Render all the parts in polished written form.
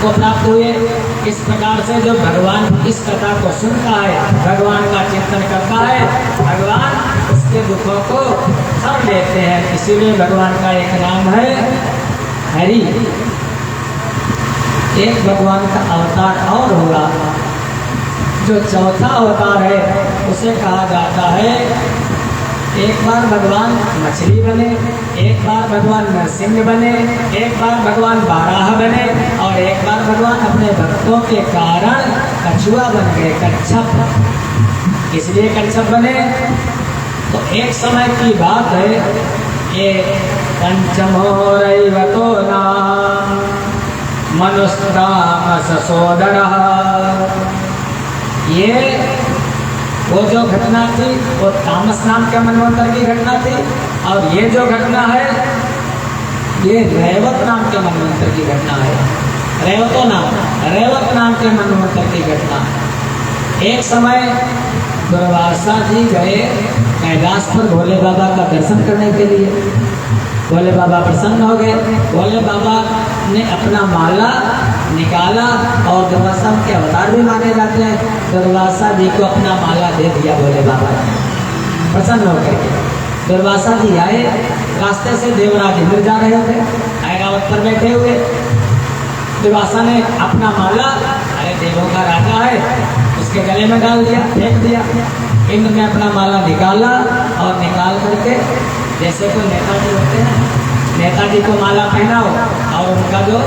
को प्राप्त हुए। इस प्रकार से जो भगवान इस कथा को सुनता है, भगवान का चिंतन करता है, भगवान उसके दुखों को हर लेते हैं। इसीलिए भगवान का एक नाम है हरि। एक भगवान का अवतार और होगा, जो चौथा अवतार है उसे कहा जाता है, एक बार भगवान मछली बने, एक बार भगवान नरसिंह बने, एक बार भगवान बाराह बने और एक बार भगवान अपने भक्तों के कारण कछुआ बन गए, कच्छप। इसलिए कच्छप बने। तो एक समय की बात है, ये पंचमोरैवतो नाम मनुष्याम ससोदरः। ये वो जो घटना थी वो तामस नाम के मनवंतर की घटना थी, और ये जो घटना है ये रैवत नाम के मनवंतर की घटना है। रैवत नाम के मनवंतर की घटना है। एक समय दुर्वासा जी गए कैलाश पर भोले बाबा का दर्शन करने के लिए। भोले बाबा प्रसन्न हो गए। भोले बाबा ने अपना माला निकाला, और दुर्वासा के अवतार भी माने जाते हैं। दुर्वासा जी को अपना माला दे दिया भोले बाबा ने, प्रसन्न होकर के। दुर्वासा जी आए, रास्ते से देवराज इंद्र जा रहे थे, ऐरावत पर बैठे हुए। दुर्वासा ने अपना माला, अरे देवों का राजा है, उसके गले में डाल दिया, फेंक दिया। इंद्र ने अपना माला निकाला, और निकाल करके जैसे कोई नेताजी होते हैं, नेताजी को माला पहनाओ और उनका जो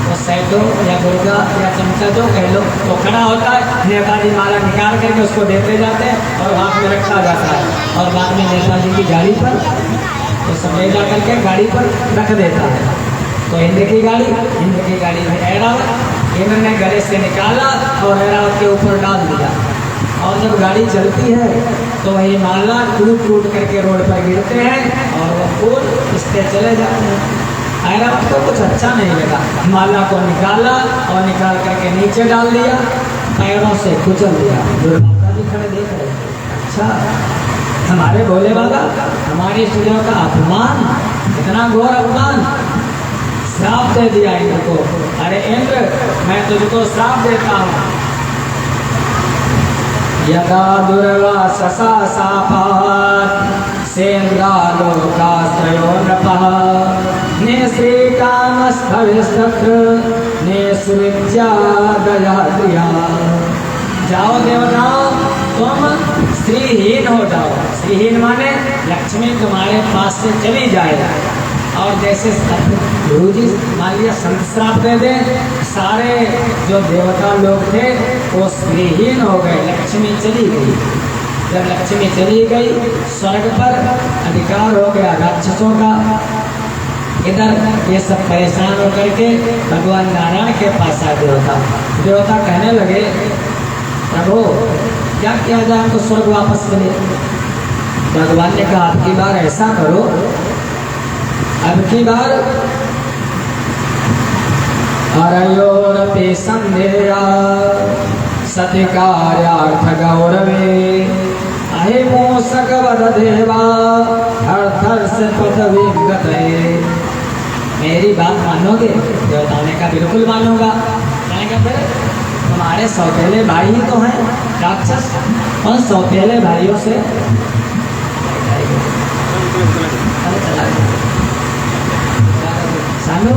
वो सैदो या गुर्गा या चमचा जो कह लो तो खड़ा होता है। नेताजी माला निकाल करके उसको देते जाते हैं और हाथ में रखा जाता है, और बाद में नेताजी की गाड़ी पर तो सब ले जा करके गाड़ी पर रख देता है। तो इंद्र की गाड़ी में ऐरावत, इंद्र ने गले से निकाला और ऐरावत के ऊपर डाल दिया। और जब गाड़ी चलती है तो वही माला टूट करके रोड पर गिरते हैं और वो फूल इससे चले जाते हैं। ऐरावत को कुछ अच्छा नहीं लगा, माला को निकाला और निकाल करके नीचे डाल दिया, पैरों से कुचल दिया। दुर्वासा जी खड़े देख रहे, अच्छा हमारे भोले बाबा हमारी स्त्रियों का अपमान, इतना घोर अपमान, श्राप दे दिया इंद्र को। अरे इंद्र, मैं तुझको श्राप देता हूँ। यदा दुर्वाससा शापात् सेन्द्रालोकाश्रयो नृपः निःश्रीकामस्तविस्तत्र निःसृज्या दयाद्रिया। जाओ देवताओं, तुम स्त्रीहीन हो जाओ। स्त्रीहीन माने लक्ष्मी तुम्हारे पास से चली जाए। और जैसे गुरु जी मान लिया संत श्राप दे दे, सारे जो देवता लोग थे वो स्त्रीहीन हो गए, लक्ष्मी चली गई। जब लक्ष्मी चली गई, स्वर्ग पर अधिकार हो गया राक्षसों का। इधर ये सब परेशान होकर के भगवान नारायण के पास आए देवता कहने लगे, प्रभु क्या किया जाए हमको स्वर्ग वापस मिले। भगवान ने कहा, अब की बार ऐसा करो, अब की बार हरयोरपि संदेया सतिकार्यार्थ गौरवे अहिमोषक वद देवा हर से पदवी गतये। मेरी बात मानोगे? देवताओं ने कहा बिल्कुल मानूंगा। कहेंगे फिर तुम्हारे सौतेले भाई ही तो हैं राक्षस, और सौतेले भाइयों से सानू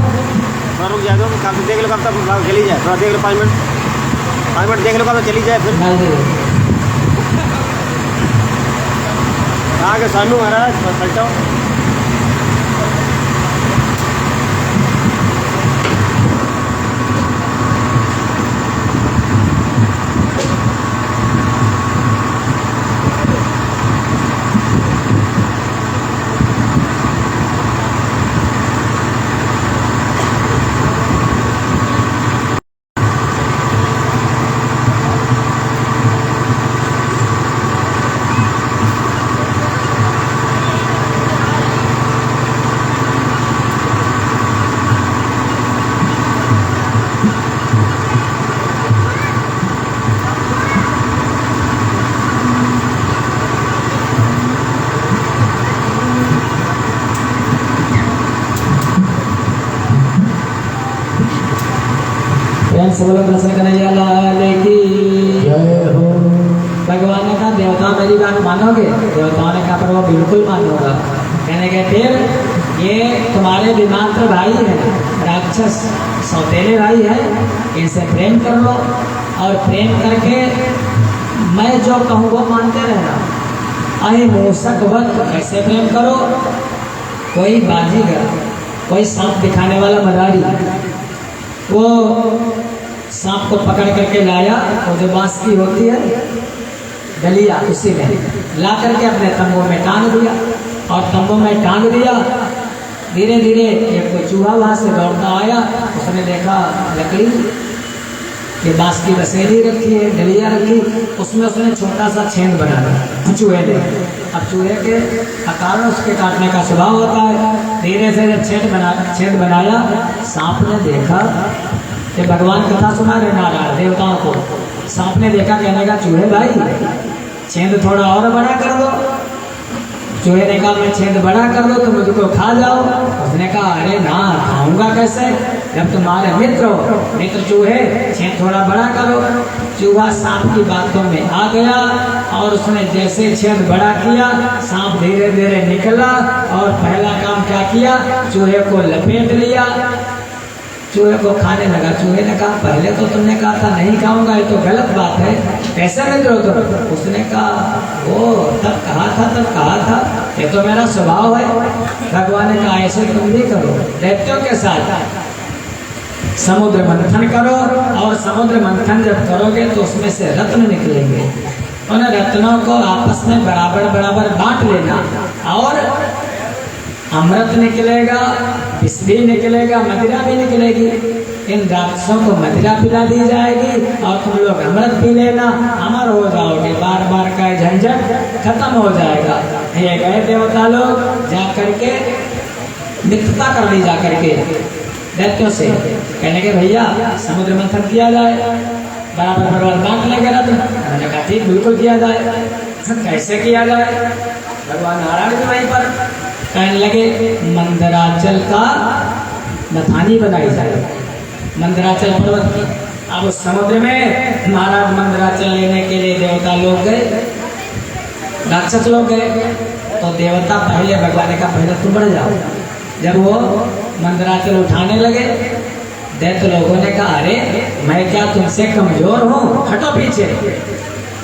रुक जाए तो काम देख लो, कब तक चली जाए, थोड़ा देख लो 5 मिनट देख लो, कब तक चली जाए। फिर आगे सानू महाराज पलटाओ। प्रेम से बोलो कृष्ण कन्हैया लाल की जय हो। भगवान ने कहा देवता मेरी बात मानोगे? देवताओं ने कहा पर वो बिल्कुल मानूंगा। कहने के फिर ये तुम्हारे विमात्र भाई हैं, राक्षस सौतेले भाई हैं, इनसे प्रेम कर लो और प्रेम करके मैं जो कहूँ वो मानते रहना। अरे मूसक वक्त कैसे प्रेम करो? कोई बाजीगर, कोई सांप दिखाने वाला मदारी, वो सांप को पकड़ करके लाया और जो बांस की होती है डलिया, उसी में ला करके अपने तंबू में टांग दिया और तंबू में टांग दिया। धीरे धीरे एक कोई चूहा वहाँ से दौड़ता आया, उसने देखा लकड़ी ये बांस की बसेरी रखी है, डलिया रखी, उसमें उसने छोटा सा छेद बना दिया चूहे ने। अब चूहे के कारण उसके काटने का स्वभाव होता है। धीरे से जब छेद बनाया, सांप ने देखा कि भगवान कथा सुना रहे नारायण देवताओं को। सांप ने देखा, कहने का चूहे भाई छेद थोड़ा और बड़ा कर दो। चूहे ने कहा मैं छेद बड़ा कर दो तो मुझको खा जाओ। उसने कहा अरे ना, खाऊंगा कैसे जब तुम्हारे मित्र हो, मित्र चूहे, छेद थोड़ा बड़ा करो। चूहा सांप की बातों में आ गया और उसने जैसे छेद बड़ा किया, सांप धीरे धीरे निकला और पहला काम क्या किया, चूहे को लपेट लिया, चूहे को खाने लगा। चूहे ने कहा पहले तो तुमने कहा था नहीं खाऊंगा, ये तो गलत बात है, कैसे मित्र हो तुम? उसने कहा वो तब कहा था, ये तो मेरा स्वभाव है। भगवान ने कहा ऐसे तुम भी करो, दैत्यों के साथ समुद्र मंथन करो और समुद्र मंथन जब करोगे तो उसमें से रत्न निकलेंगे। उन रत्नों को आपस में बराबर बराबर बांट लेना और अमृत निकलेगा, विष भी निकलेगा, मदिरा भी निकलेगी। इन राक्षसों को मदिरा पिला दी जाएगी और तुम लोग अमृत पी लेना, अमर हो जाओगे, बार बार का झंझट खत्म हो जाएगा। ये गए देवता लोग जा करके मित्रता कर ली, जा करके दैत्यों से कहने के भैया समुद्र मंथन किया जाए, बराबर बराबर बांट लेंगे रत्न। उन्होंने कहा ठीक बिल्कुल किया जाए। कैसे किया जाए? भगवान नारायण जी वहीं पर कहने लगे मंदराचल का मथानी बनाई जाए, मंदराचल पर्वत की। अब उस समुद्र में महाराज मंदराचल लेने के लिए देवता लोग गए, राक्षस लोग गए। तो देवता पहले भगवान का पहले तुम बढ़ जाओ। जब वो मंदराचल उठाने लगे, दैत्य लोगों ने कहा अरे मैं क्या तुमसे कमजोर हूँ, हटो पीछे।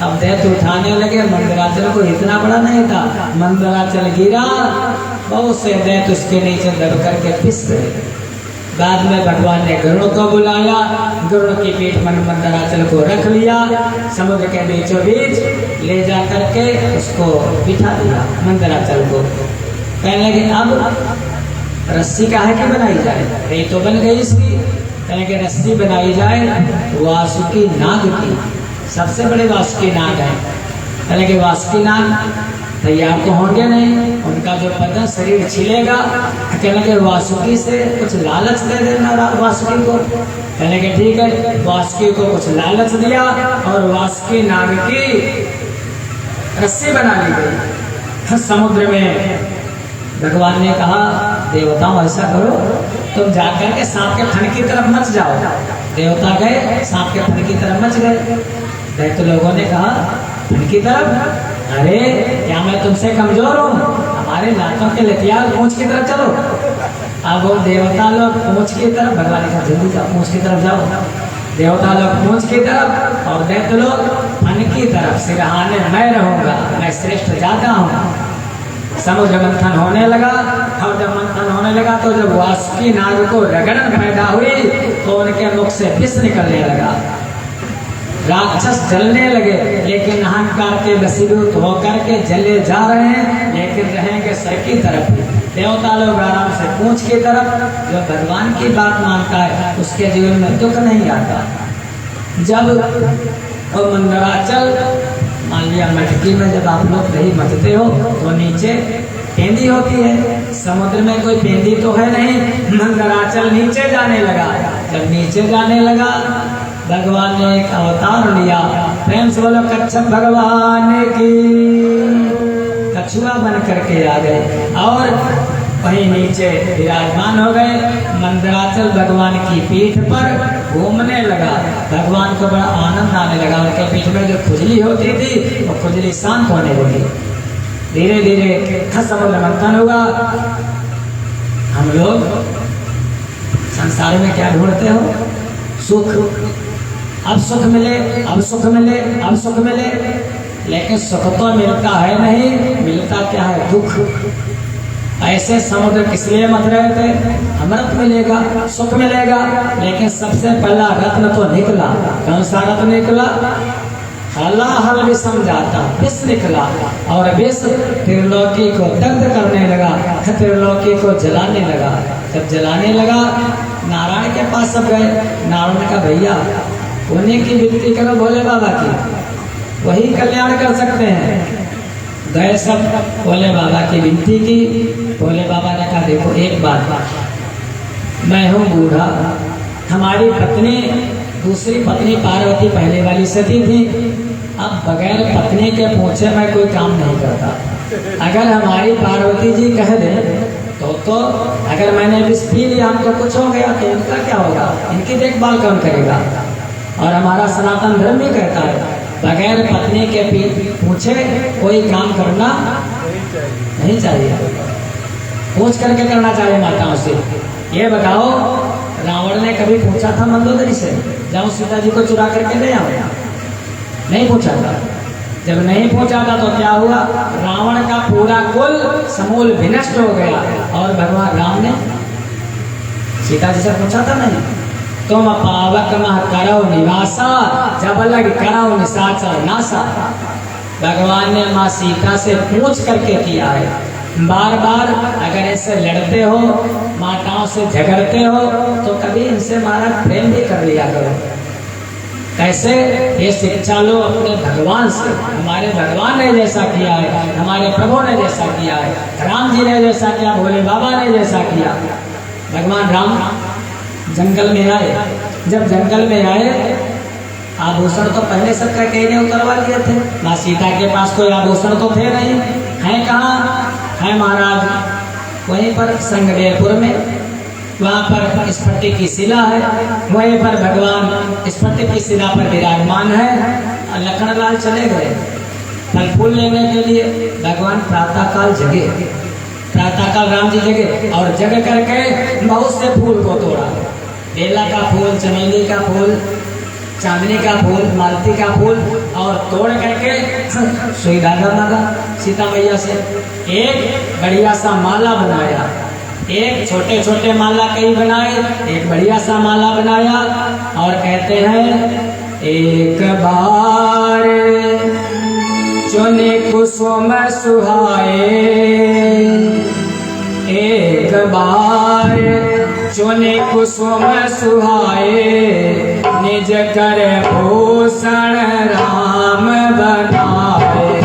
अब दैत्य उठाने लगे, मंदराचल को इतना बड़ा नहीं था, मंदराचल गिरा, बहुत से दैत्य उसके नीचे दब करके पिस गए। बाद में भगवान ने गरुड़ को बुलाया, गरुड़ की पीठ पर मंदराचल को रख लिया, समुद्र के बीचों बीच ले जा करके उसको बिठा दिया मंदराचल को। कहने लगे अब रस्सी काहे की बनाई जाए, रेत तो बन गई इसकी। कहने के रस्सी बनाई जाए वासुकी नाग की, सबसे बड़े वासुकी नाग है। कहने के वासुकी नाग तैयार तो होंगे नहीं, उनका जो बदन शरीर छिलेगा। कहने के वासुकी से कुछ लालच दे देना वासुकी को। कहने के ठीक है, वासुकी को कुछ लालच दिया और वासुकी नाग की रस्सी बना ली गई। समुद्र में भगवान ने कहा देवताओं ऐसा करो, तुम जाकर के सांप के फन की तरफ मच जाओ। देवता गए, सांप के फन की तरफ मच गए। दैत्य लोगों ने कहा फन की तरफ, अरे क्या मैं तुमसे कमजोर हूँ? हमारे लातों के लतियाल पूंछ की तरफ चलो। अब वो देवता लोग पूंछ की तरफ, भगवान ने कहा जल्दी जाओ, पूंछ की तरफ जाओ। देवता लोग पूंछ की तरफ और दैत्य लोग फन की तरफ। सिरहाने मैं रहूंगा, मैं श्रेष्ठ जाता हूँ। समुद्र मंथन होने लगा और जब मंथन होने लगा तो जब वासुकी नाग को रगड़न पैदा हुई तो उनके मुख से विष निकलने लगा, राक्षस जलने लगे, लेकिन अहंकार के वशीभूत होकर के जले जा रहे हैं, लेकिन रहेंगे सर की तरफ। देवता लोग आराम से पूंछ की तरफ। जो भगवान की बात मानता है उसके जीवन में दुख नहीं आता। जब वो मंदराचल मान लिया मटकी में जब आप लोग दही मथते हो तो नीचे पेंदी होती है, समुद्र में कोई पेंदी तो है नहीं। मंदराचल नीचे जाने लगा, जब नीचे जाने लगा भगवान ने एक अवतार लिया। प्रेम से बोलो कच्छप भगवान की, कछुआ बन करके आ गए और वहीं नीचे विराजमान हो गए। मंदराचल भगवान की पीठ पर घूमने लगा। भगवान को बड़ा आनंद आने लगा। उनके पीठ में जो खुजली होती थी वो खुजली शांत होने लगी। धीरे धीरे समुद्र मंथन हुआ। हम लोग संसार में क्या ढूंढते हो? सुख। अब सुख मिले, अब सुख मिले, अब सुख मिले, लेकिन सुख तो मिलता है नहीं, मिलता क्या है? दुख। ऐसे समुद्र किस लिए मत रहे थे? अमृत मिलेगा, सुख मिलेगा, लेकिन सबसे पहला रत्न तो निकला। कौन सा रत्न निकला? हलाहल विषम जाता, विष निकला। और विष त्रिलोकी को दग्ध करने लगा, त्रिलोकी को जलाने लगा। जब जलाने लगा, नारायण के पास सब गए। नारायण का भैया उन्हीं की विनती करो भोले बाबा की, वही कल्याण कर सकते हैं। गए सब, भोले बाबा की विनती की। भोले बाबा ने कहा देखो एक बात, मैं हूँ बूढ़ा, हमारी पत्नी दूसरी पत्नी पार्वती पहले वाली सती थी। अब बगैर पत्नी के पूछे मैं कोई काम नहीं करता। अगर हमारी पार्वती जी कह दें तो अगर मैंने विष पी लिया, हमको कुछ हो गया तो इनका क्या होगा? इनकी देखभाल कौन करेगा? और हमारा सनातन धर्म भी कहता है बगैर पत्नी के पूछे कोई काम करना नहीं चाहिए, पूछ करके करना चाहिए माताओं से। ये बताओ, रावण ने कभी पूछा था मंदोदरी से जाऊं सीता जी को चुरा करके ले आओ? नहीं पूछा था। जब नहीं पूछा था तो क्या हुआ? रावण का पूरा कुल समूल विनष्ट हो गया। और भगवान राम ने सीता जी से पूछा था नहीं, तुम पावक मह करो निवासा, जब लग करो निशाचर नासा। भगवान ने माँ सीता से पूछ करके किया है। बार बार अगर ऐसे लड़ते हो, माताओं से झगड़ते हो, तो कभी इनसे महाराज प्रेम भी कर लिया करो। कैसे? ये शिक्षा लो अपने भगवान से। हमारे भगवान ने जैसा किया है, हमारे प्रभु ने जैसा किया है, राम जी ने जैसा किया, भोले बाबा ने जैसा किया। भगवान राम जंगल में आए। जब जंगल में आए, आभूषण तो पहले सबका कहीं ने उतरवा लिए थे। माँ सीता के पास कोई आभूषण तो थे नहीं। हैं कहाँ? है महाराज वहीं पर संगदेवपुर में, वहाँ पर स्फटिक की शिला है। वहीं पर भगवान स्फटिक की शिला पर विराजमान है। लखनलाल चले गए फल फूल लेने के लिए। भगवान प्रातःकाल जगे, प्रातःकाल राम जी जगे और जग करके बहुत से फूल को तोड़ा। बेला का फूल, चमेली का फूल, चांदनी का फूल, मालती का फूल, और तोड़ करके सुई धागा मांगा सीता मैया से। एक बढ़िया सा माला बनाया, एक छोटे छोटे माला कई बनाए, एक बढ़िया सा माला बनाया। और कहते हैं एक बार चुने कुसुम सुहाए, एक बार चुने कुसुम सुहाए, निज कर भूषण राम बनाए।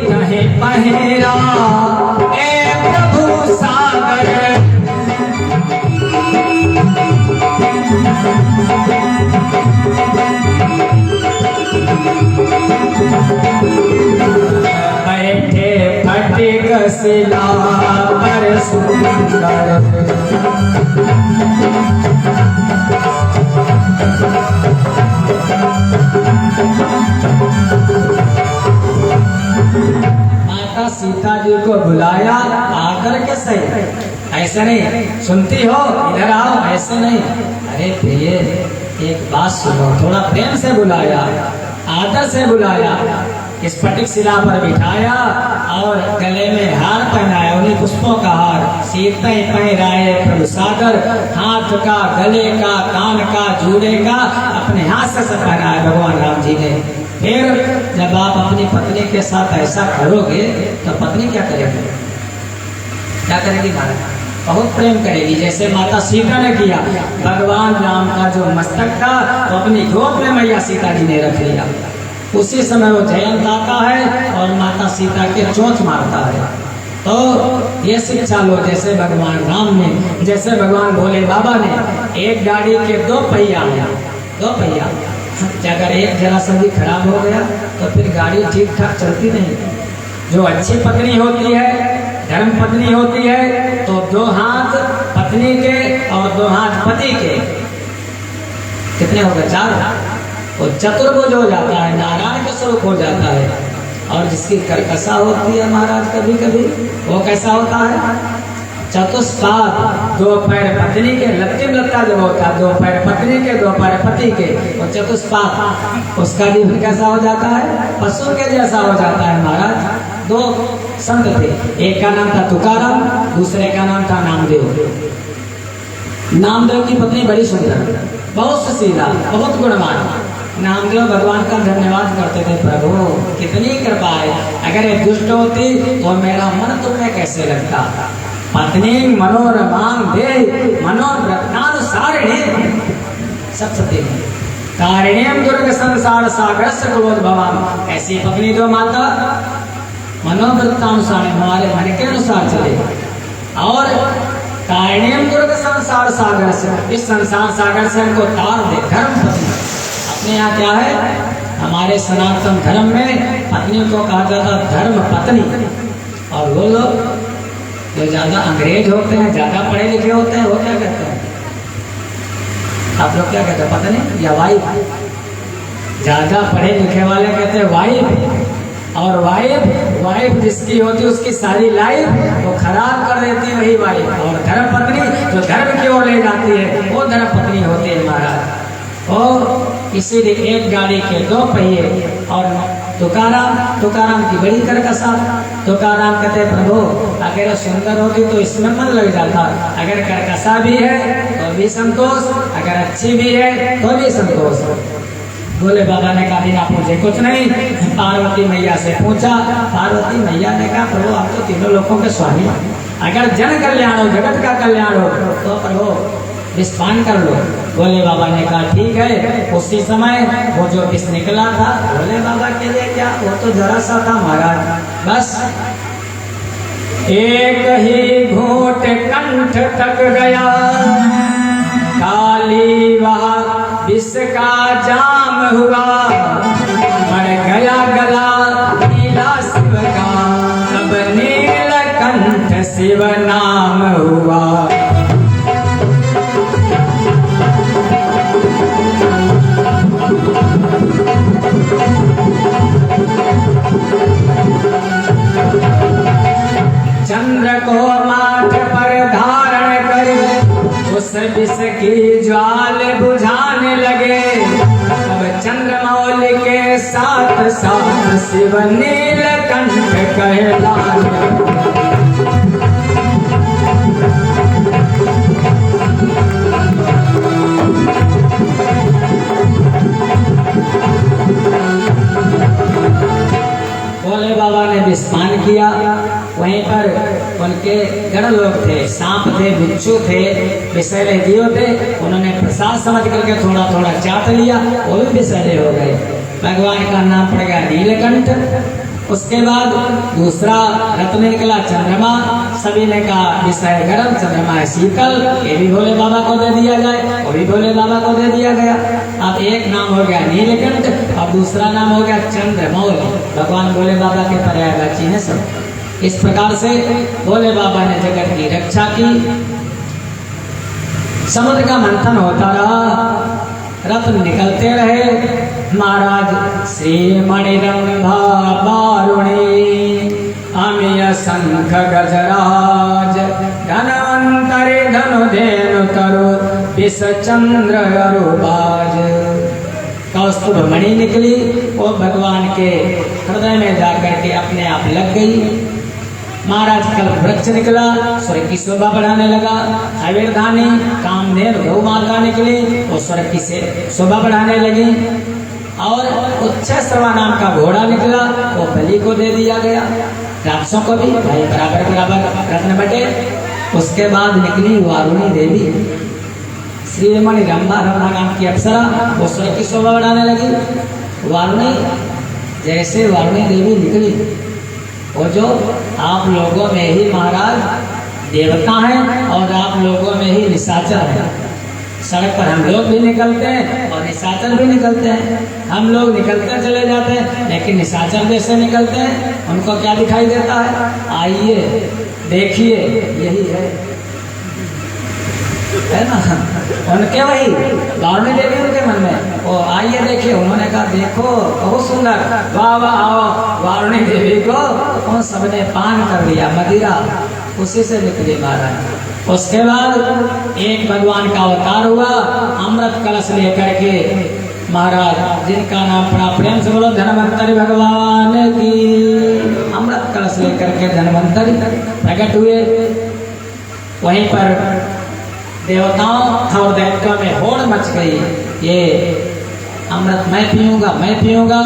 कहे पहरा ए प्रभु सागर, बैठे फटिक शिला पर सुंदर, माता सीता जी को बुलाया आकर के सही। ऐसे नहीं, सुनती हो इधर आओ, ऐसे नहीं। अरे प्रिय एक बात सुनो, थोड़ा प्रेम से बुलाया, आदर से बुलाया, स्फटिक शिला पर बिठाया और गले में हार पहनाया, उन्हीं पुष्पों का हार। सीता पहराए प्रभु सागर, हाथ का, गले का, कान का, जूड़े का अपने हाथ से पहनाया भगवान राम जी ने। फिर जब आप अपनी पत्नी के साथ ऐसा करोगे तो पत्नी क्या करेगी? क्या करेगी महाराज? बहुत प्रेम करेगी, जैसे माता सीता ने किया। भगवान राम का जो मस्तक था तो अपनी गोद में मैया सीता जी ने रख लिया। उसी समय वो जयंत आता है और माता सीता के चोंच मारता है। तो ये शिक्षा लो, जैसे भगवान राम ने, जैसे भगवान भोले बाबा ने, एक गाड़ी के दो पहिया हैं, दो पहिया। अगर एक जरा सा भी खराब हो गया तो फिर गाड़ी ठीक ठाक चलती नहीं। जो अच्छी पत्नी होती है, धर्म पत्नी होती है, तो दो हाथ पत्नी के और दो हाथ पति के, कितने हो गए? 4। वो चतुर्भुज हो जाता है, नारायण के स्वरूप हो जाता है। और जिसकी कर्कशा होती है महाराज कभी कभी, वो कैसा होता है? चतुष्पाद, 2 पैर पत्नी के, लत्ती लत्ता जो होता है, 2 पैर पत्नी के, 2 पैर पति के, वो चतुष्पाद, उसका जीवन कैसा हो जाता है? पशु के जैसा हो जाता है महाराज। 2 संत थे, एक का नाम था तुकाराम, दूसरे का नाम था नामदेव। नामदेव की पत्नी बड़ी सुंदर, बहुत सीधा, बहुत गुणवान। नामदेव भगवान का धन्यवाद करते थे, प्रभु कितनी कृपा है, अगर ये दुष्ट होती तो मेरा मन तुम्हें कैसे लगता। पत्नी मनोरमांग दे मनोव्रतानुसारिणी सप्तती कारिणीम दुर्ग संसार सागर सकलोद्भवाम। ऐसी पत्नी जो माता मनोव्रतानुसार, हमारे मन के अनुसार चले। और कारिणीम दुर्ग संसार सागर से, इस संसार सागर से हमको तार दे। धर्म पत्नी अपने यहाँ क्या है? हमारे सनातन धर्म में पत्नी को कहा जाता धर्म पत्नी। और वो लोग जो ज्यादा अंग्रेज होते हैं, ज्यादा पढ़े लिखे होते हैं, वो क्या कहते हैं? आप लोग क्या कहते हैं? पत्नी या वाइफ? ज्यादा पढ़े लिखे वाले कहते हैं वाइफ। और वाइफ जिसकी होती है उसकी सारी लाइफ वो खराब कर देती है, वही वाइफ। और धर्म पत्नी जो धर्म की ओर ले जाती है, वो धर्म पत्नी होती है महाराज। और इसीलिए एक गाड़ी के 2 पहिए। और तुकाराम की बड़ी कर्कशा। तुकाराम कहते प्रभु अगर सुंदर होगी तो इसमें मन लग जाता, अगर कर्कशा भी है तो भी संतोष, अगर अच्छी भी है तो भी संतोष। भोले बाबा ने कहा बिना पूछे कुछ नहीं। पार्वती मैया से पूछा, पार्वती मैया ने कहा प्रभु आप तो तीनों लोगों के स्वामी, अगर जन कल्याण हो, जगत का कल्याण हो तो प्रभु विस्पान कर लो। भोले बाबा ने कहा ठीक है। उसी समय वो जो विष निकला था भोले बाबा के लिए क्या, वो तो जरा सा था महाराज, बस एक ही घूंट कंठ तक गया, काली वह विष का जाम हुआ, मर गया गला नीला शिव का, तब नीलकंठ शिव नाम हुआ। चंद्र को माथ पर धारण कर उस विष की ज्वाल बुझाने लगे, अब चंद्रमौली के साथ साथ शिव नीलकंठ कहलाने। भोले बाबा ने विस्पान किया। वहीं पर उनके गण लोग थे, सांप थे, बिच्छू थे, विषैले जीव थे, उन्होंने प्रसाद समझ करके थोड़ा थोड़ा चाट लिया, वो भी विषैले हो गए। भगवान का नाम पड़ गया नीलकंठ। उसके बाद दूसरा रत्न निकला चंद्रमा, सभी ने कहा विषय गर्म, चंद्रमा है शीतल, ये भी भोले बाबा को दे दिया जाए, वो भी भोले बाबा को दे दिया गया। अब एक नाम हो गया नीलकंठ और दूसरा नाम हो गया चंद्रमौली। भगवान भोले बाबा के पर्यायवाची है सब। इस प्रकार से भोले बाबा ने जगत की रक्षा की। समुद्र का मंथन होता रहा, रत्न निकलते रहे। महाराज श्री मणिरंभा बारुणी अमीय शंख गजराज धनवंतरि धनुधेनु तरु विष चंद्र अरुबाज। कौस्तुभ मणि निकली, वो भगवान के हृदय में जाकर के अपने आप लग गई। महाराज कल्प वृक्ष निकला, स्वर्ग की शोभा बढ़ाने लगा। आविर्धानी कामधेनु गौ माता निकली, वो स्वर्ग की से शोभा बढ़ाने लगी। और उच्छश्रवा नाम का घोड़ा निकला, वो बलि को दे दिया गया। राक्षसों को भी भाई बराबर बराबर रत्न बटे। उसके बाद निकली वारुणी देवी, श्रीमणि रंभा रंभा नाम की अप्सरा, वो स्वर्ग की शोभा बढ़ाने लगी। वारुणी, जैसे वारुणी देवी निकली, वो जो आप लोगों में ही महाराज देवता हैं और आप लोगों में ही निशाचर हैं। सड़क पर हम लोग भी निकलते हैं और निशाचर भी निकलते हैं। हम लोग निकलते चले जाते हैं लेकिन निशाचर जैसे निकलते हैं। उनको क्या दिखाई देता है? आइए देखिए, यही है ना। उनके वही वारुणी देवी उनके मन में, वो आइए देखिए। उन्होंने कहा देखो बहुत सुंदर, वाह वाह आओ। वारुणी देवी को उन सबने पान कर लिया, मदिरा उसी से निकली महाराज। उसके बाद एक भगवान का अवतार हुआ, अमृत कलश लेकर के महाराज, जिनका नाम पड़ा, प्रेम से बोलो धन्वंतरी भगवान की। अमृत कलश लेकर के धन्वंतरी प्रकट हुए। वहीं पर देवताओं और दैत्यों में होड़ मच गई, ये अमृत मैं पीऊंगा, मैं पीऊंगा।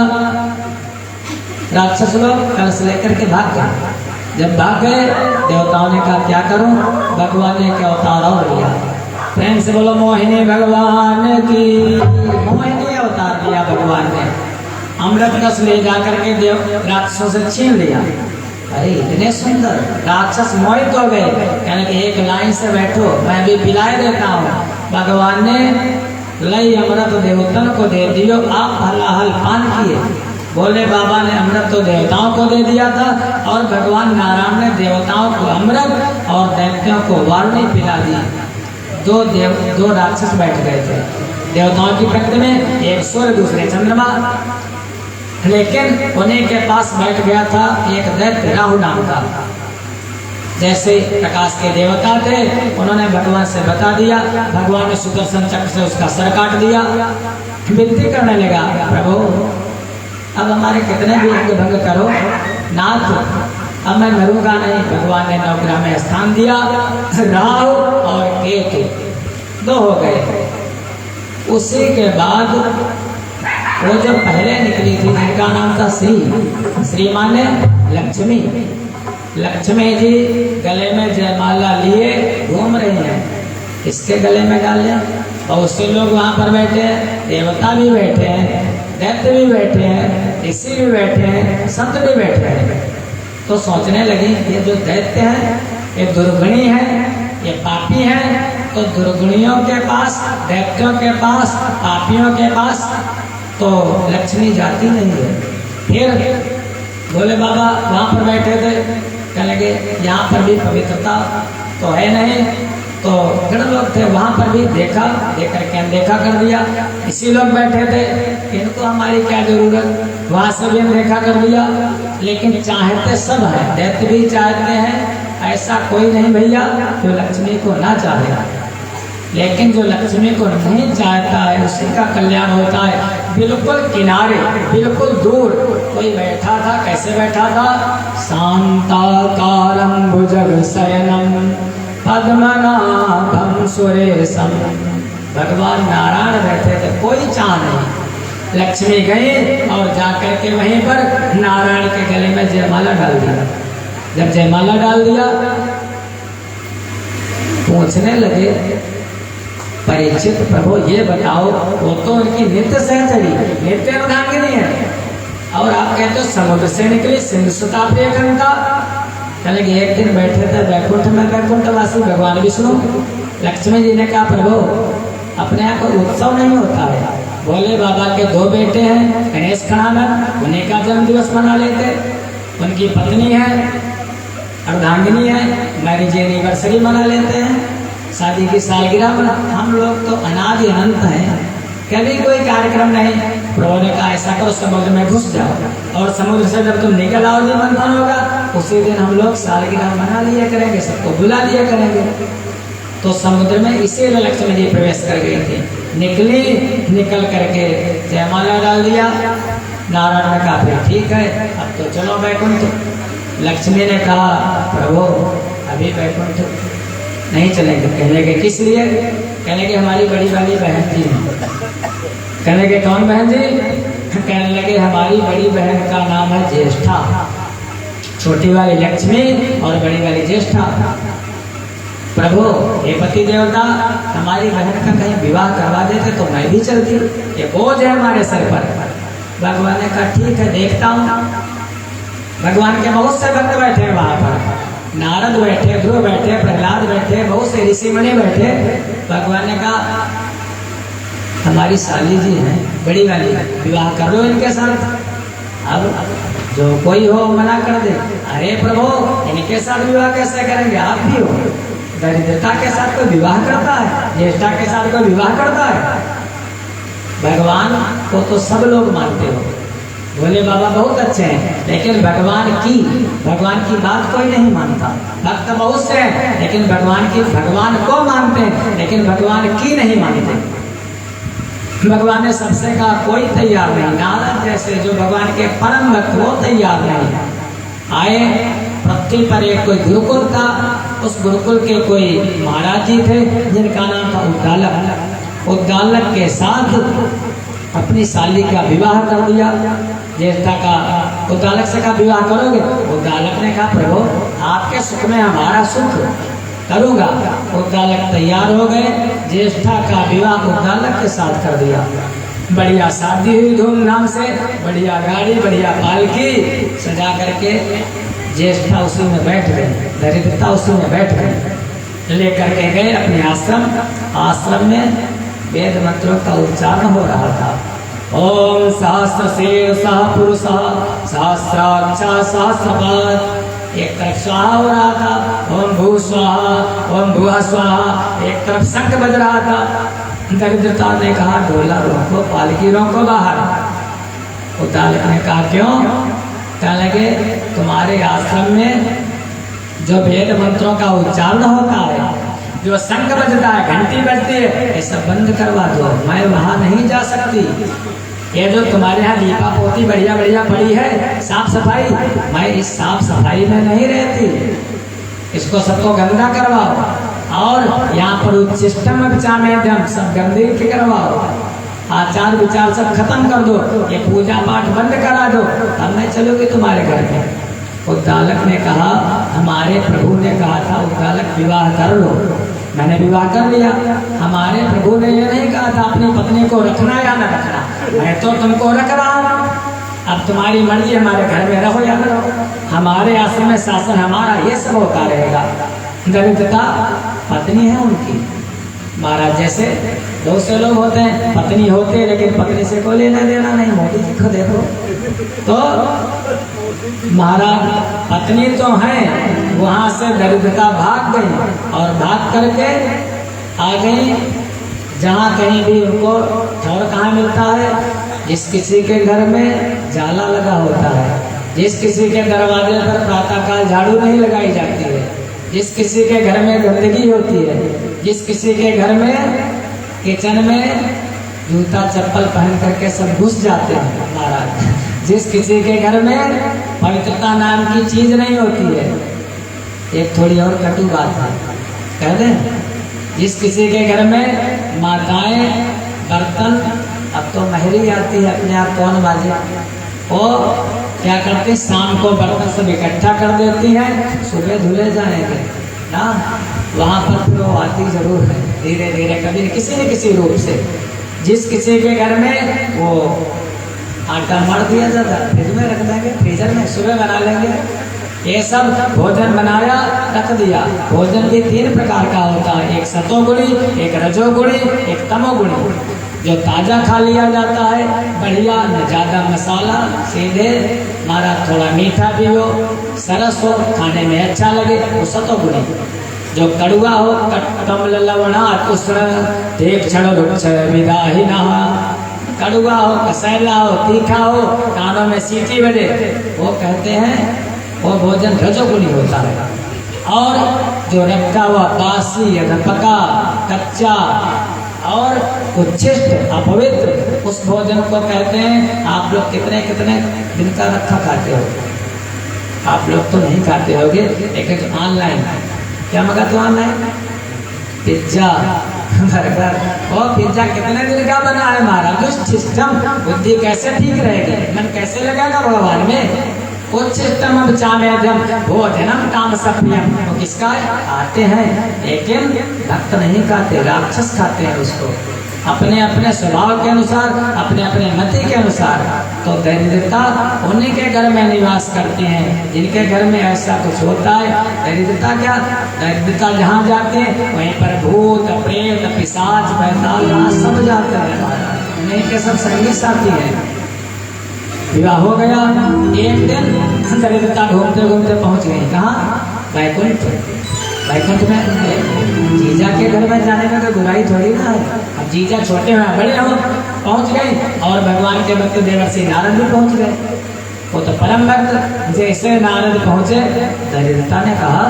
राक्षस लोग कलश लेकर के भाग गए। जब भाग गए, देवताओं ने कहा क्या करूं? भगवान ने क्या अवतार और लिया। प्रेम से बोलो मोहिनी भगवान की। मोहिनी अवतार लिया भगवान ने। अमृत कलश ले जाकर के देव राक्षसों से छीन लिया। अरे इतने सुंदर, राक्षस मोहित हो गए। कहने कि एक लाइन से बैठो, मैं भी पिलाए देता हूँ। भगवान ने लई अमृत देवतन को दे दियो, आप हलाहल पान किए। बोले बाबा ने अमृत तो देवताओं को दे दिया था और भगवान नारायण ने देवताओं को अमृत और दैत्यों को वारुणी पिला दी। दो राक्षस बैठ गए थे देवताओं की प्रकृति में, एक सूर्य दूसरे चंद्रमा। लेकिन उन्हीं के पास बैठ गया था एक दैत्य राहु नाम का। जैसे प्रकाश के देवता थे, उन्होंने भगवान से बता दिया। भगवान ने सुदर्शन चक्र से उसका सर काट दिया। विनती करने लगा, प्रभु अब हमारे कितने भी अंग भंग करो, नाथ अब मैं मरूंगा नहीं। भगवान ने नवग्रह में स्थान दिया। राहु और केतु दो हो गए। उसी के बाद वो जो पहले निकली थी, जिनका नाम था श्री माने लक्ष्मी। लक्ष्मी जी गले में जयमाला लिए घूम रही हैं। इसके गले में डाले बहुत से लोग वहाँ पर बैठे हैं, देवता भी बैठे हैं, दैत्य भी बैठे हैं, ऋषि भी बैठे हैं, संत भी बैठे हैं। तो सोचने लगी ये जो दैत्य है ये दुर्गुणी है, ये पापी है। तो दुर्गुणियों के पास, दैत्यों के पास, पापियों के पास तो लक्ष्मी जाती नहीं है। फिर बोले बाबा वहाँ पर बैठे थे, कहने लगे यहाँ पर भी पवित्रता तो है नहीं। तो गण लोग थे वहाँ पर भी देखा, देख करके अनदेखा कर दिया। इसी लोग बैठे थे, इनको हमारी क्या जरूरत, वहाँ से भी अनदेखा कर दिया। लेकिन चाहते सब है, दैत्य भी चाहते हैं, ऐसा कोई नहीं भैया जो लक्ष्मी को ना चाहे। लेकिन जो लक्ष्मी को नहीं चाहता है उसी का कल्याण होता है। बिल्कुल किनारे, बिल्कुल दूर कोई बैठा था। कैसे बैठा था? शांताकारं भुजगशयनं पद्मनाभं सुरेशम। भगवान नारायण बैठे थे, कोई चाह नहीं। लक्ष्मी गई और जाकर के वहीं पर नारायण के गले में जयमाला डाल दिया। जब जयमाला डाल दिया, पूछने लगे परीक्षित प्रभु ये बताओ, वो तो उनकी नित्य सहचरी, नित्य अनुधांगिनी है, और आप कहते हो समुद्र से निकली सिंधु सुता प्रियकंता। कहने लगे एक दिन बैठे थे वैकुंठ में, वैकुंठवासी भगवान विष्णु। लक्ष्मी जी ने कहा प्रभु अपने यहाँ कोई उत्सव नहीं होता है। बोले बाबा के दो बेटे हैं, गणेश खड़ानंद, उन्हीं का जन्म दिवस मना लेते। उनकी पत्नी है अर्धांगिनी है, मैरिज एनिवर्सरी मना लेते हैं, शादी की सालगिरह मना। हम लोग तो अनादि अनंत हैं, कभी कोई कार्यक्रम नहीं। प्रभु ने कहा ऐसा करो समुद्र में घुस जाओ, और समुद्र से जब तुम निकल आओ जो मंथन होगा उसी दिन हम लोग सालगिरह मना लिया करेंगे, सबको बुला लिया करेंगे। तो समुद्र में इसीलिए लक्ष्मी जी प्रवेश कर गई थी। निकली, निकल करके जयमाला डाल दिया। नारायण ने कहा फिर ठीक है अब तो चलो वैकुंठ। लक्ष्मी ने कहा प्रभु अभी वैकुंठ नहीं चलेंगे। कहने के किस लिए? कहने के हमारी बड़ी वाली बहन जी। कहने के कौन बहन जी? कहने लगे हमारी बड़ी बहन का नाम है ज्येष्ठा। छोटी वाली लक्ष्मी और बड़ी वाली ज्येष्ठा। प्रभु हे पति देवता हमारी बहन का कहीं विवाह करवा देते तो मैं भी चलती, ये बोझ है हमारे सर पर। भगवान ने कहा ठीक है देखता हूँ। भगवान के बहुत से भक्त बैठे हैं वहां पर, नारद बैठे, ध्रुव बैठे, प्रहलाद बैठे, बहुत से ऋषि मुनि बैठे। भगवान ने कहा हमारी साली जी हैं बड़ी वाली, विवाह कर लो इनके साथ। अब जो कोई हो मना कर दे, अरे प्रभु इनके साथ विवाह कैसे करेंगे, आप भी हो। दरिद्रता के साथ कोई विवाह करता है, ज्येष्ठता के साथ कोई विवाह करता है। भगवान को तो सब लोग मानते हो, भोले बाबा बहुत अच्छे हैं, लेकिन भगवान की बात कोई नहीं मानता। भक्त बहुत से हैं लेकिन भगवान को मानते हैं, लेकिन भगवान की नहीं मानते। भगवान ने सबसे कहा कोई तैयार नहीं। नारद जैसे जो भगवान के परम भक्त वो तैयार नहीं आए। पृथ्वी पर एक कोई गुरुकुल था, उस गुरुकुल के कोई महाराज जी थे जिनका नाम था उद्दालक। उद्दालक के साथ अपनी साली का विवाह कर दिया। ज्येष्ठा का उद्दालक से कहा विवाह करोगे? उद्दालक ने कहा प्रभु आपके सुख में हमारा सुख, करूंगा। उद्दालक तैयार हो गए, ज्येष्ठा का विवाह उद्दालक के साथ कर दिया। बढ़िया शादी हुई धूमधाम से, बढ़िया गाड़ी, बढ़िया पालकी सजा करके ज्येष्ठा उसी में बैठ गए, दरिद्रता उसी में बैठ गए। लेकर के गए अपने आश्रम। आश्रम में वेद मंत्रों का उच्चारण हो रहा था। ओम सहस्र शीर्षः पुरुषः सहस्राक्षा सहस्रपाद। एक तरफ स्वाहा हो रहा था, ओम भू स्वाहा, ओम भुआ स्वाहा। एक तरफ शंख बज रहा था। दरिद्रता ने कहा ढोला रोको, पालकी रोको बाहर। उद्दालक ने कहा क्यों? कहने लगे तुम्हारे आश्रम में जो वेद मंत्रों का उच्चारण होता है, जो शंख बजता है, घंटी बजती है, ये सब बंद करवा दो, मैं वहां नहीं जा सकती। ये जो तुम्हारे यहाँ लीपा पोती बढ़िया बढ़िया पड़ी है, साफ सफाई, मैं इस साफ सफाई में नहीं रहती। इसको सबको गंदा करवाओ और यहाँ पर उच्चिष्टम अपचामेयम्, सब गंदे करवाओ, आचार विचार सब खत्म कर दो, ये पूजा पाठ बंद करा दो, तब मैं चलूंगी तुम्हारे घर में। उद्दालक ने कहा हमारे प्रभु ने कहा था उद्दालक विवाह कर लो, मैंने विवाह कर लिया। हमारे प्रभु ने ये नहीं कहा था अपनी पत्नी को रखना या न रखना, मैं तो तुमको रख रहा हूँ, अब तुम्हारी मर्जी, हमारे घर में रहो या न रहो, हमारे आश्रम में शासन हमारा, ये सब होता रहेगा। दरिद्रता पत्नी है उनकी। महाराज जैसे बहुत से लोग होते हैं पत्नी होते हैं लेकिन पत्नी से कोई लेना देना नहीं। मोदी जी को देखो तो महाराज पत्नी तो है, वहां से दरिद्रता भाग गई और भाग करके आ गई जहाँ कहीं भी उनको ठौर कहाँ मिलता है, जिस किसी के घर में जाला लगा होता है, जिस किसी के दरवाजे पर प्रातःकाल झाड़ू नहीं लगाई जाती है, जिस किसी के घर में गंदगी होती है, जिस किसी के घर में किचन में जूता चप्पल पहन करके सब घुस जाते हैं महाराज, जिस किसी के घर में पवित्रता नाम की चीज नहीं होती है। एक थोड़ी और कटु बात है कह दें, जिस किसी के घर में माताएं बर्तन, अब तो महरी आती है अपने आप कौन बाजे, वो क्या करते हैं शाम को बर्तन सब इकट्ठा कर देती हैं, सुबह धुले जाएंगे ना, वहाँ पर फिर वो आती जरूर है धीरे धीरे कभी किसी न किसी रूप से। जिस किसी के घर में वो आटा मर दिया जाता फ्रिज में रख देंगे, फ्रीजर में सुबह बना लेंगे, ये सब भोजन बनाया रख दिया। भोजन भी 3 प्रकार का होता है, एक सतोगुणी, एक रजोगुणी, एक तमोगुणी। जो ताजा खा लिया जाता है बढ़िया, न ज्यादा मसाला, सीधे मारा, थोड़ा मीठा भी हो, सरस हो, खाने में अच्छा लगे, वो सतोगुणी। जो कड़ुआ हो, कमल लवणात् उष्ण तीक्ष्ण रुक्ष विदाहिनः, कड़ुआ हो, कसैला हो, तीखा हो, कानों में सीटी बजे, वो कहते हैं वो भोजन रजोगुणी होता है। और जो रखा हुआ बासी, पका, कच्चा और उच्छिष्ट, अपवित्र, उस भोजन को कहते हैं। आप लोग कितने कितने दिन का रखा खाते हो? आप लोग तो नहीं खाते होगे, लेकिन ऑनलाइन क्या मंगाते हो? Online pizza, burger. और पिज्जा कितने दिन का बना है महाराज? दुष्ट सिस्टम, बुद्धि कैसे ठीक रहेगी, मन कैसे लगेगा भगवान में? उच्चतम अपचामेयम् भोजनम तामसप्रियम, वो किसका आते हैं, लेकिन भक्त नहीं खाते, राक्षस खाते हैं उसको। अपने अपने स्वभाव के अनुसार, अपने अपने मति के अनुसार। तो दरिद्रता उन्हीं के घर में निवास करती हैं जिनके घर में ऐसा कुछ होता है। दरिद्रता क्या, दरिद्रता जहाँ जाते हैं वहीं पर भूत प्रेत पिशाच बैताल सब जाते हैं, उन्हीं के सब संगी साथी हैं। विवाह हो गया, एक दिन दरिद्रता घूमते घूमते पहुंच गई कहाँ, वैकुंठ। वैकुंठ में जीजा के घर में जाने में कोई बुराई थोड़ी ना है। अब जीजा छोटे हो बड़े हो, पहुंच गए और भगवान के भक्त देवर्षि नारद भी पहुंच गए। वो तो परम भक्त, जैसे नारद पहुंचे दरिद्रता ने कहा,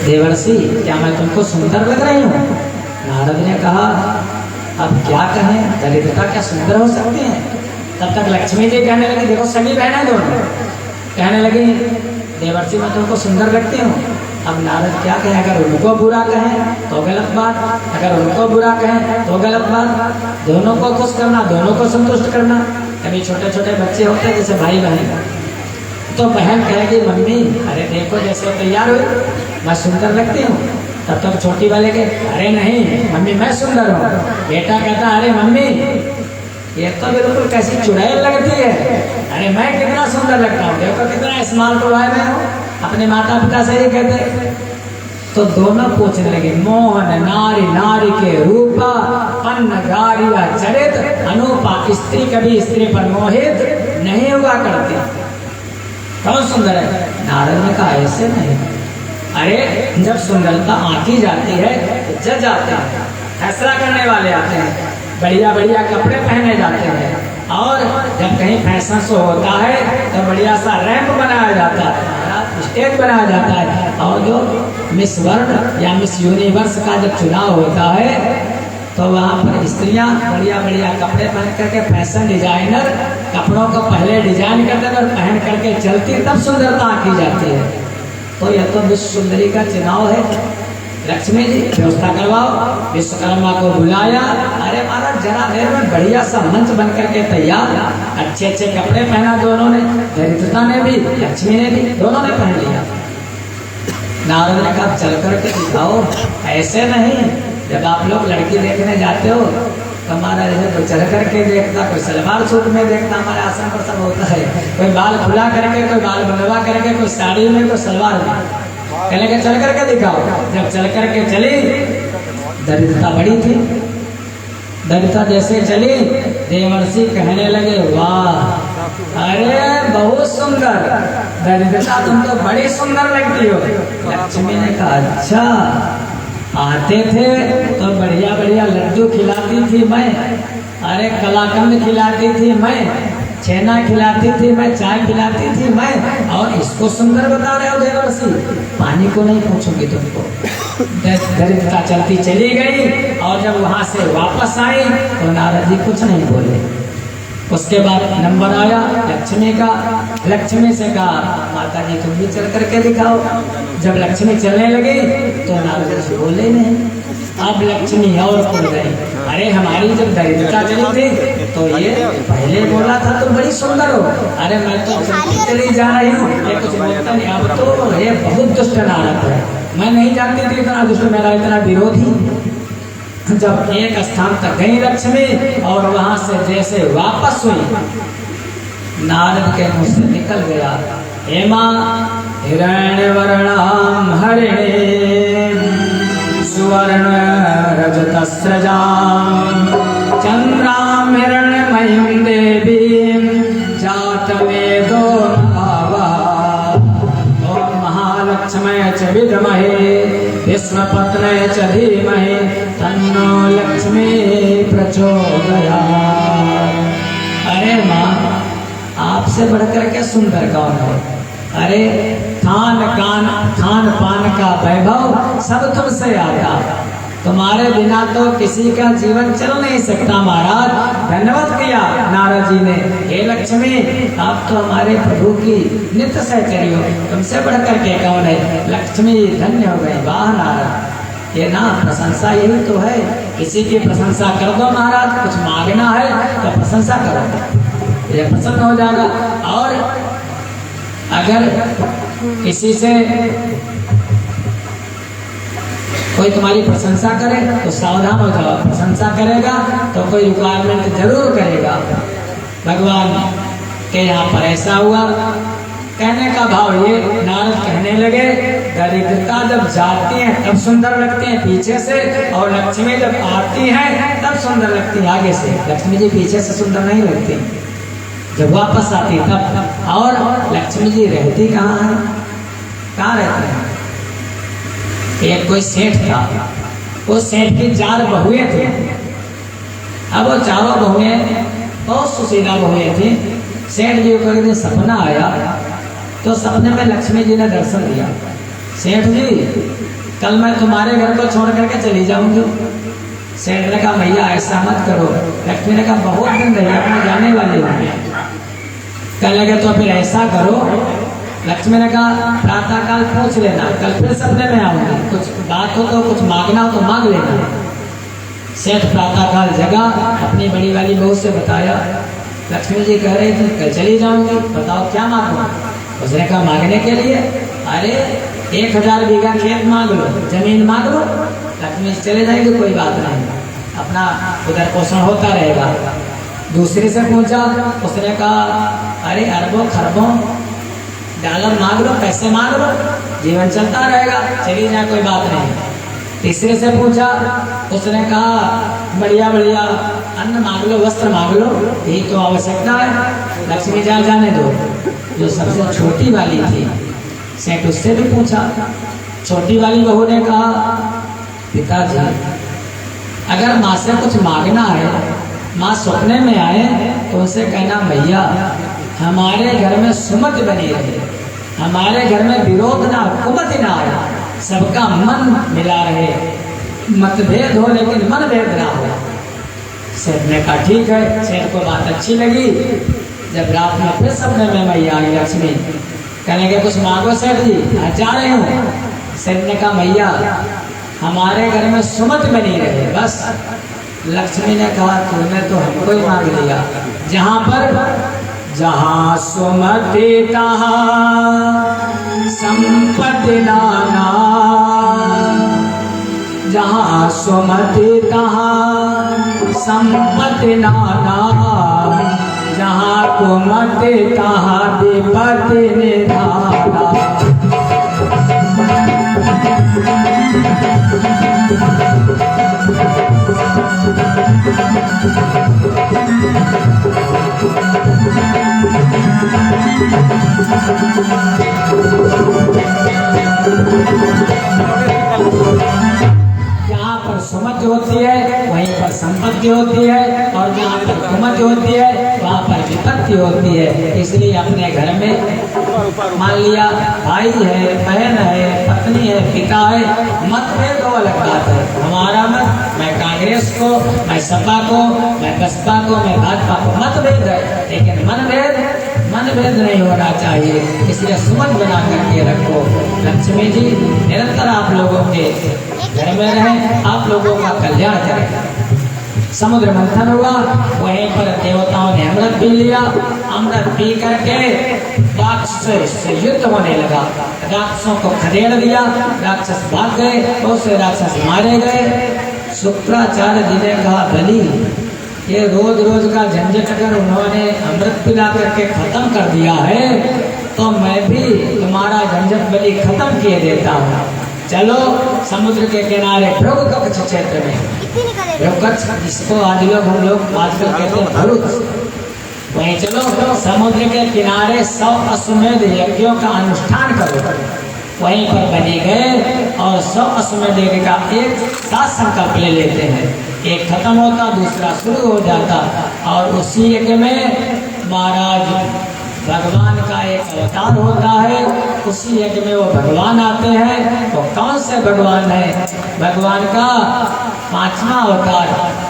देवर्षि क्या मैं तुमको सुंदर लग रही हूँ? नारद ने कहा, अब क्या कहें, दरिद्रता क्या सुंदर हो सकती है? तब तक लक्ष्मी जी कहने लगी, देखो सगी बहनें दोनों कहने लगी, देवर्षि मैं तुमको सुंदर लगती हूँ। अब नारद क्या कहे, अगर उनको बुरा कहें तो गलत बात, अगर उनको बुरा कहें तो गलत बात। दोनों को खुश करना, दोनों को संतुष्ट करना। कभी छोटे छोटे बच्चे होते हैं जैसे भाई बहन, तो बहन कहेगी मम्मी अरे देखो जैसे तैयार हुई मैं सुंदर लगती हूँ, तब तक छोटी वाले के अरे नहीं मम्मी मैं सुंदर हूँ। बेटा कहता अरे मम्मी ये तो बिल्कुल कैसी चुड़ैल लगती है, अरे मैं कितना सुंदर लगता हूँ, देखो कितना स्मार्ट हुआ है मैं हूँ। अपने माता पिता से ही कहते। तो दोनों पूछने लगे, मोहन नारी नारी के रूपा, पन्न गारिया चरित, अनुपा स्त्री कभी स्त्री पर मोहित नहीं हुआ करती। कौन सुंदर है? नारद ने कहा ऐसे नहीं, अरे जब सुंदरता आंकी जाती है तो जज आते हैं, फैसला करने वाले आते हैं, बढ़िया बढ़िया कपड़े पहने जाते हैं, और जब कहीं फैशन शो होता है तो बढ़िया सा रैंप बनाया जाता है, स्टेज बनाया जाता है। और जो मिस वर्ल्ड या मिस यूनिवर्स का जब चुनाव होता है तो वहाँ पर स्त्रियाँ बढ़िया बढ़िया कपड़े पहन करके, फैशन डिजाइनर कपड़ों को पहले डिजाइन करते हैं और पहन करके चलती, तब सुंदरता आंकी जाती है। तो यह तो विश्व सुंदरी का चुनाव है। लक्ष्मी जी व्यवस्था करवाओ, विश्वकर्मा को बुलाया, अरे महाराज जरा देर में बढ़िया सा मंच बन करके तैयार, अच्छे अच्छे कपड़े पहना दोनों ने, दरिद्रता ने भी लक्ष्मी ने भी, दोनों ने पहन लिया। नारद ने कहा चल करके दिखाओ, ऐसे नहीं। जब आप लोग लड़की देखने जाते हो तो हमारा जैसे कोई चल करके देखता, कोई सलवार सूट में देखता, हमारे आसन पर सब होता है, कोई बाल खुला करके, कोई बाल बनवा करके, कोई साड़ी में, कोई सलवार में, कहने के चल करके दिखाओ। जब चल करके चली, दरिद्रता बड़ी थी, दरिद्रता जैसे चली देवर्षि कहने लगे वाह अरे बहुत सुंदर, दरिद्रता तुम तो बड़ी सुंदर लगती हो। लक्ष्मी ने कहा अच्छा, आते थे तो बढ़िया बढ़िया लड्डू खिलाती थी मैं, अरे कलाकंद खिलाती थी मैं, छेना खिलाती थी मैं, चाय खिलाती थी मैं, और इसको सुंदर बता रहे हो देवर्षि? पानी को नहीं पूछूंगी तुमको। दरिद्रता चलती चली गई, और जब वहां से वापस आई तो नारद जी कुछ नहीं बोले। उसके बाद नंबर आया लक्ष्मी का। लक्ष्मी से कहा माता जी तुम भी चल करके दिखाओ। जब लक्ष्मी चलने लगी तो नारद जी बोले नहीं। अब लक्ष्मी और खुल गई, अरे हमारी जब दरिद्रता चली थी तो ये पहले बोला था तुम बड़ी सुंदर हो, अरे मैं तो चली जा रही हूँ, ये कुछ बोलता नहीं। अब तो ये बहुत दुष्ट नारद है, मैं नहीं जानती थी इतना दुष्ट, मेरा इतना विरोधी। जब एक स्थान तक गई लक्ष्मी और वहां से जैसे वापस हुई, नारद के मुंह से निकल गया हेमा हिरण्य वर्णाम हरिणे सुवर्ण रजतस्रजाम चंद्राम हिरण्यमयीं देवीं जातवेदो भावा ओम महालक्ष्म्यै च विद्महे विष्णुपत्न्यै च धीमहि तन्नो लक्ष्मी प्रचोदयात्। अरे माँ आपसे बढ़कर के सुंदर कौन है? अरे खान पान का वैभव सब तुमसे आता, तुम्हारे बिना तो किसी का जीवन चल नहीं सकता। महाराज धन्यवाद किया नारद जी ने, हे लक्ष्मी आप तो हमारे प्रभु की नित्य सहचरी हो, तुमसे बढ़कर के कौन है? लक्ष्मी धन्य हो गई। वाह नारद, ये ना प्रशंसा यही तो है, किसी की प्रशंसा कर दो महाराज, कुछ मांगना है तो प्रशंसा करो, ये प्रसन्न हो जाएगा। और अगर किसी से कोई तुम्हारी प्रशंसा करे तो सावधान हो जाओ, प्रशंसा करेगा तो कोई रिक्वायरमेंट जरूर करेगा। भगवान के यहाँ पर ऐसा हुआ। कहने का भाव ये, नारद कहने लगे दरिद्रता जब जाती है तब सुंदर लगती है पीछे से, और लक्ष्मी जब आती है तब सुंदर लगती है आगे से। लक्ष्मी जी पीछे से सुंदर नहीं लगती, जब वापस आती तब। और लक्ष्मी जी रहती कहाँ है, कहाँ रहती है? एक कोई सेठ था, वो सेठ की 4 बहुएं थी। अब वो चारों बहुएं बहुत सुशीला बहुएं थी। सेठ जी को एक दिन सपना आया, तो सपने में लक्ष्मी जी ने दर्शन दिया। सेठ जी, कल मैं तुम्हारे घर को छोड़ करके चली जाऊंगी। सेठ ने कहा भैया ऐसा मत करो। लक्ष्मी ने कहा बहुत दिन रही, अपने जाने वाली होंगे। कहने लगे तो फिर ऐसा करो। लक्ष्मी ने कहा प्रातः काल पूछ लेना, कल फिर सपने में आऊंगी, कुछ बात हो तो कुछ मांगना हो तो मांग लेना। सेठ प्रातः काल जगा, अपनी बड़ी वाली बहू से बताया लक्ष्मी जी कह रही थी कल चली जाऊंगी, बताओ क्या मांगो। उसने कहा मांगने के लिए, अरे 1000 बीघा खेत मांग लो, जमीन मांग लो। लक्ष्मी चले जाएगी, कोई बात नहीं, अपना उधर पोषण होता रहेगा। दूसरी से पूछा, उसने कहा अरे अरबों खरबों डॉलर मांग लो, पैसे मांग लो, जीवन चलता रहेगा, चली जाए कोई बात नहीं। तीसरे से पूछा, उसने कहा बढ़िया बढ़िया अन्न मांग लो, वस्त्र मांग लो, यही तो आवश्यकता है। लक्ष्मी जा जाने दो। जो सबसे छोटी वाली थी सेठ, उससे भी पूछा। छोटी वाली बहू ने कहा पिताजी अगर माँ से कुछ मांगना है, माँ सपने में आए तो उनसे कहना भैया हमारे घर में सुमति बनी रहे, हमारे घर में विरोध ना, कुमति ना आए, सबका मन मिला रहे, मतभेद हो लेकिन मनभेद ना हो। सेठ ने कहा ठीक है। सेठ को बात अच्छी लगी। जब रात में फिर सपने में मैया आई लक्ष्मी, कहने के कुछ मांगो सेठ जी, जा रहे हूँ। सेठ ने कहा भैया हमारे घर में सुमति बनी रहे बस। लक्ष्मी ने कहा तूने तो हमको ही मांग लिया। जहाँ सुमति तहाँ संपत्ति नाना, जहाँ सुमति तहाँ संपत्ति नाना, जहाँ कुमति तहाँ विपत्ति निधाना। जहाँ पर सुमति होती है वहीं पर संपत्ति होती है, और जहाँ पर कुमति होती है वहाँ पर विपत्ति होती है। इसलिए अपने घर में मान लिया भाई है, बहन है, पत्नी है, पिता है, मतभेद तो अलग बात है। हमारा मत, मैं कांग्रेस को, मैं सपा को, मैं बसपा को, मैं भाजपा को, मतभेद है, लेकिन मनभेद नहीं होना चाहिए। इसलिए सुमत बना करके रखो। लक्ष्मी जी निरंतर आप लोगों के घर में रहें, आप लोगों का कल्याण करें। समुद्र मंथन हुआ, वहीं पर देवताओं ने अमृत पी लिया। अमृत पी करके राक्षस से युद्ध होने लगा, राक्षसों को खदेड़ दिया, राक्षस भाग गए, बहुत से राक्षस मारे गए। शुक्राचार्य जी ने कहा बलि ये रोज रोज का झंझट अगर उन्होंने अमृत पिला करके खत्म कर दिया है तो मैं भी तुम्हारा झंझट बलि खत्म किए देता हूँ। चलो समुद्र के किनारे भृगुकच्छ क्षेत्र में, भृगुकच्छ जिसको आज हम लोग आजकल कहते हैं भरूच, वहीं चलो समुद्र के किनारे 100 अश्वमेध यज्ञों का अनुष्ठान करो। वहीं पर बनी गए और 100 अश्वमेध यज्ञ का एक साथ संकल्प ले लेते हैं। एक खत्म होता दूसरा शुरू हो जाता, और उसी यज्ञ में महाराज भगवान का एक अवतार होता है। उसी यज्ञ में वो भगवान आते हैं। वो कौन से भगवान है? भगवान का 5वां अवतार,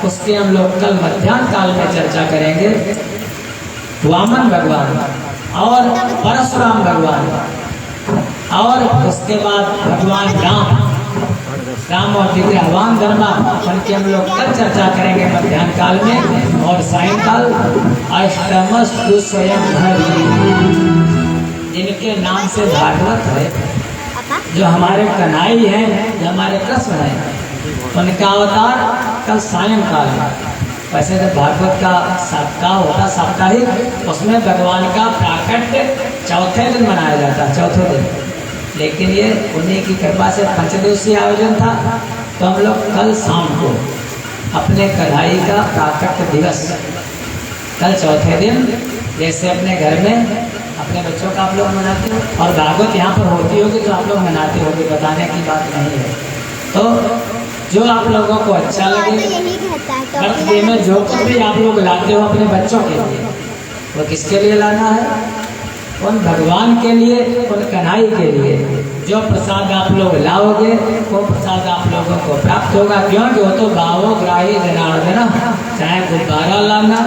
उसके हम लोग कल मध्याह्न काल में चर्चा करेंगे। वामन भगवान और परशुराम भगवान, और उसके बाद भगवान राम और विग्रहवान धर्मा, उनकी हम लोग कल चर्चा करेंगे मध्याह्न काल में। और सायंकाल अष्टमस्तु स्वयं हरि, जिनके नाम से भागवत है जो हमारे कन्हई हैं, जो हमारे कृष्ण हैं, उनका अवतार कल सायंकाल में, वैसे तो भागवत का सप्ताह होता साप्ताहिक, उसमें भगवान का प्राकट्य चौथे दिन मनाया जाता, चौथे दिन। लेकिन ये उन्हीं की कृपा से 5 दिवसीय आयोजन था, तो हम लोग कल शाम को अपने कन्हई का प्राकट्य दिवस, कल चौथे दिन, जैसे अपने घर में अपने बच्चों का आप लोग मनाते हो और भागवत यहाँ पर होती होगी तो आप लोग मनाते होगे, बताने की बात नहीं है। तो जो आप लोगों को अच्छा लगे, बर्थडे में जो कुछ भी आप लोग लाते हो अपने बच्चों के लिए, वो किसके लिए लाना है? उन भगवान के लिए, उन कन्हई के लिए। जो प्रसाद आप लोग लाओगे वो प्रसाद आप लोगों को प्राप्त होगा, क्योंकि वो तो भावो ग्राही जनार्दन, चाहे गुब्बारा लाना,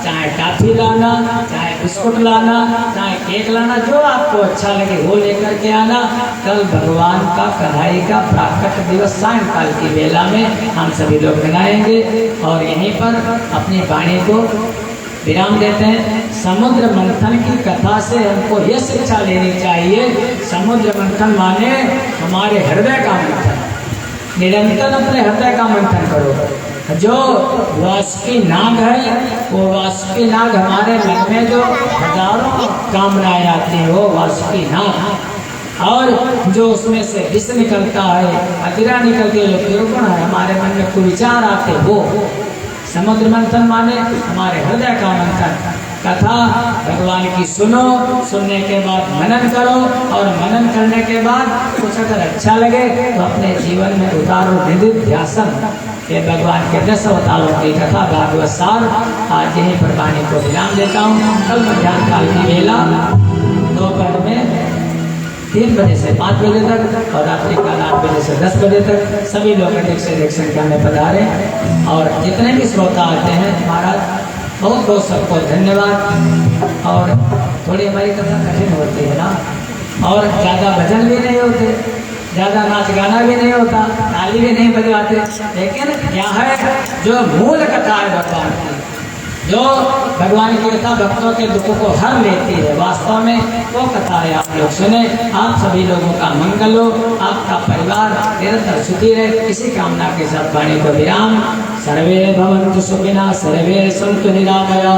चाहे टाफी लाना, चाहे बिस्कुट लाना, चाहे केक लाना, जो आपको अच्छा लगे वो लेकर के आना। कल भगवान का कन्हई का प्राकट्य दिवस सायंकाल की वेला में हम सभी लोग मनाएंगे और यहीं पर अपनी वाणी को विराम देते हैं। समुद्र मंथन की कथा से हमको ये शिक्षा लेनी चाहिए, समुद्र मंथन माने हमारे हृदय का मंथन। निरंतर अपने हृदय का मंथन करो। जो वासुकी नाग है, वो वासुकी नाग हमारे मन में जो हजारों कामनाएं आती है, वो वासुकी नाग, और जो उसमें से विष निकलता है, अतिरा निकलती है, जो दुर्गुण है, हमारे मन में कुविचार आते, वो समुद्र मंथन माने हमारे हृदय का मंथन। कथा भगवान की सुनो, सुनने के बाद मनन करो, और मनन करने के बाद कुछ अगर अच्छा लगे तो अपने जीवन में उतारो निधिध्यासन। ये भगवान के 10 अवतारों की कथा भागवत सार। आज यहीं पर वाणी को विराम देता हूँ। कल मध्याह्न काल की वेला दोपहर में 3 बजे से 5 बजे तक और रात्रि काल 8 बजे से 10 बजे तक सभी लोग अधिक से अधिक संख्या में पधारें, और जितने भी श्रोता आते हैं महाराज बहुत बहुत सबको धन्यवाद। और थोड़ी हमारी कथा कठिन होती है ना, और ज़्यादा भजन भी नहीं होते, ज़्यादा नाच गाना भी नहीं होता, ताली भी नहीं बजवाते, लेकिन क्या है जो मूल कथा है भगवान की, जो भगवान की कथा भक्तों के दुखों को हर लेती है, वास्तव में वो कथा है। आप लोग सुने, आप सभी लोगों का मंगल हो, आपका परिवार निरंतर सुखी रहे, इसी कामना के साथ वाणी को विराम। सर्वे भवन्तु सुखिनः, सर्वे सन्तु निरामया,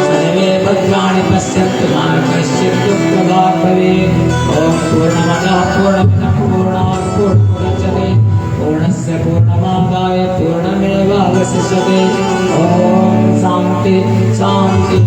सर्वे भद्राणि पश्यन्तु मा कश्चित् दुःखभाग् भवेत्। ओम पूर्णमदः पूर्णमिदं पूर्णात् पूर्णमुदच्यते पूर्णस्य पूर्णमादाय पूर्णमेवावशिष्यते। ओम शांति शांति